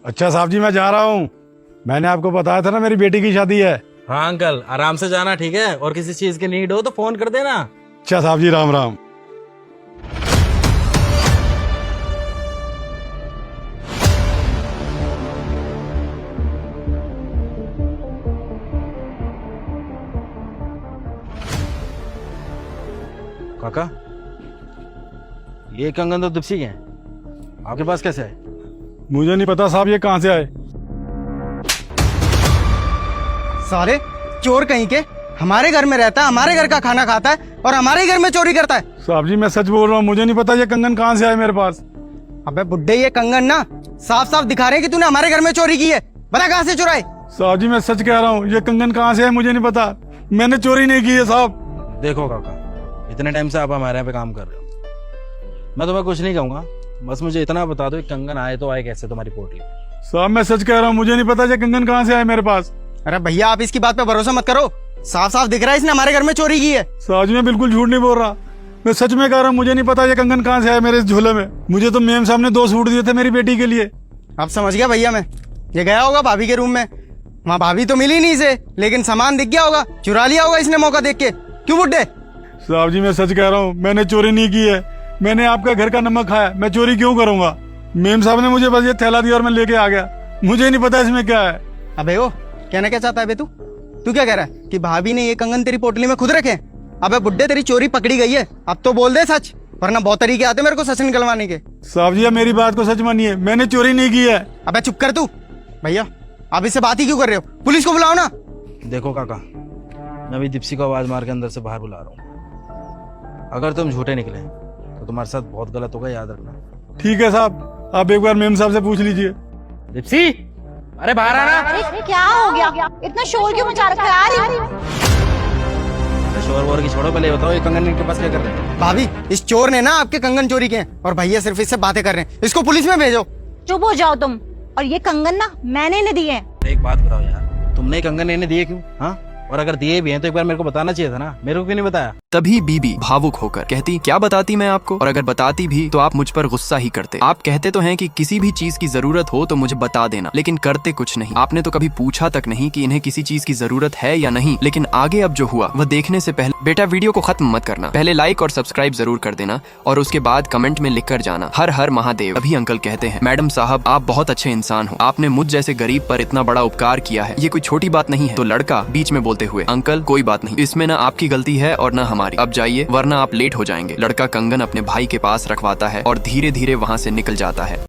अच्छा साहब जी, मैं जा रहा हूँ। मैंने आपको बताया था ना मेरी बेटी की शादी है। हाँ अंकल, आराम से जाना, ठीक है? और किसी चीज की नीड हो तो फोन कर देना। अच्छा साहब जी, राम राम। काका, ये कंगन तो दिप्सी के हैं, आपके पास कैसे है? मुझे नहीं पता साहब ये कहाँ से आए। सारे चोर कहीं के, हमारे घर में रहता है, हमारे घर का खाना खाता है और हमारे ही घर में चोरी करता है। साहब जी मैं सच बोल रहा हूँ, मुझे नहीं पता ये कंगन कहाँ से आए मेरे पास। अबे बुड्ढे, ये कंगन ना साफ साफ दिखा रहे हैं कि तूने हमारे घर में चोरी की है। बता कहाँ से चुराए? साहब जी मैं सच कह रहा हूँ, ये कंगन कहाँ से आए मुझे नहीं पता। मैंने चोरी नहीं की है साहब। देखो काका, इतने टाइम से आप हमारे यहाँ पे काम कर रहे हो, मैं तुम्हें कुछ नहीं कहूंगा, बस मुझे इतना बता दो, कंगन आए तो आए कैसे तुम्हारी पोटली में? साहब मैं सच कह रहा हूँ, मुझे नहीं पता ये कंगन कहाँ से आए मेरे पास। अरे भैया, आप इसकी बात पे भरोसा मत करो, साफ साफ दिख रहा है इसने हमारे घर में चोरी की है। साहब जी मैं बिल्कुल झूठ नहीं बोल रहा, मैं सच में कह रहा हूँ, मुझे नहीं पता ये कंगन कहाँ से आए मेरे इस झोले में। मुझे तो मेम साहब ने 2 सूट दिए थे मेरी बेटी के लिए। अब समझ गया भैया मैं, ये गया होगा भाभी के रूम में, वहाँ भाभी तो मिली नहीं इसे, लेकिन सामान दिख गया होगा, चुरा लिया होगा इसने मौका देख के। क्यों बुड्ढे? साहब जी मैं सच कह रहा हूँ, मैंने चोरी नहीं की है। मैंने आपका घर का नमक खाया, मैं चोरी क्यों करूंगा? मेम साहब ने मुझे बस ये थैला दिया और मैं लेके आ गया, मुझे नहीं पता इसमें क्या है। अबे ओ, कहना क्या चाहता है बे तू क्या कह रहा है कि भाभी ने ये कंगन तेरी पोटली में खुद रखे? अबे बुड्ढे, तेरी चोरी पकड़ी गई है, अब तो बोल दे सच, वरना बहुत तरीके आते मेरे को सच निकलवाने के। साहब जी मेरी बात को सच मानिए, मैंने चोरी नहीं की है। अबे चुप कर तू। भैया आप इससे बात ही क्यों कर रहे हो? पुलिस को बुलाओ ना। देखो काका, मैं अभी दिप्सी को आवाज मार के अंदर से बाहर बुला रहा हूँ। अगर तुम झूठे निकले तो तुम्हारे साथ बहुत गलत होगा, याद रखना। ठीक है साहब, आप एक बार मेम साहब से पूछ लीजिए। दिप्सी, अरे बाहर आना। अरे क्या हो गया? इतना शोर क्यों मचा रखा है? आ रही हूँ। शोर वोर की छोड़ो, पहले बताओ ये कंगन इनके पास क्या कर रहे हैं? भाभी, इस चोर ने ना आपके कंगन चोरी किए हैं और भैया सिर्फ इससे बातें कर रहे हैं, इसको पुलिस में भेजो। चुप हो जाओ तुम। और ये कंगन ना मैंने इन्हें दिए हैं। एक बात बताओ यार, तुमने कंगन इन्हें दिए क्यों? हाँ, और अगर दिए भी हैं तो एक बार मेरे को बताना चाहिए था ना, मेरे को क्यों नहीं बताया? तभी बीबी भावुक होकर कहती, क्या बताती मैं आपको, और अगर बताती भी तो आप मुझ पर गुस्सा ही करते। आप कहते तो हैं कि किसी भी चीज की जरूरत हो तो मुझे बता देना, लेकिन करते कुछ नहीं। आपने तो कभी पूछा तक नहीं कि इन्हें किसी चीज की जरूरत है या नहीं। लेकिन आगे अब जो हुआ वह देखने से पहले बेटा वीडियो को खत्म मत करना, पहले लाइक और सब्सक्राइब जरूर कर देना और उसके बाद कमेंट में लिख कर जाना, हर हर महादेव। अभी अंकल कहते हैं, मैडम साहब आप बहुत अच्छे इंसान हो, आपने मुझ जैसे गरीब पर इतना बड़ा उपकार किया है, ये कोई छोटी बात नहीं है। तो लड़का बीच में बोलते हुए, अंकल कोई बात नहीं, इसमें ना आपकी गलती है और ना हमारी, अब जाइए वरना आप लेट हो जाएंगे। लड़का कंगन अपने भाई के पास रखवाता है और धीरे धीरे वहाँ से निकल जाता है।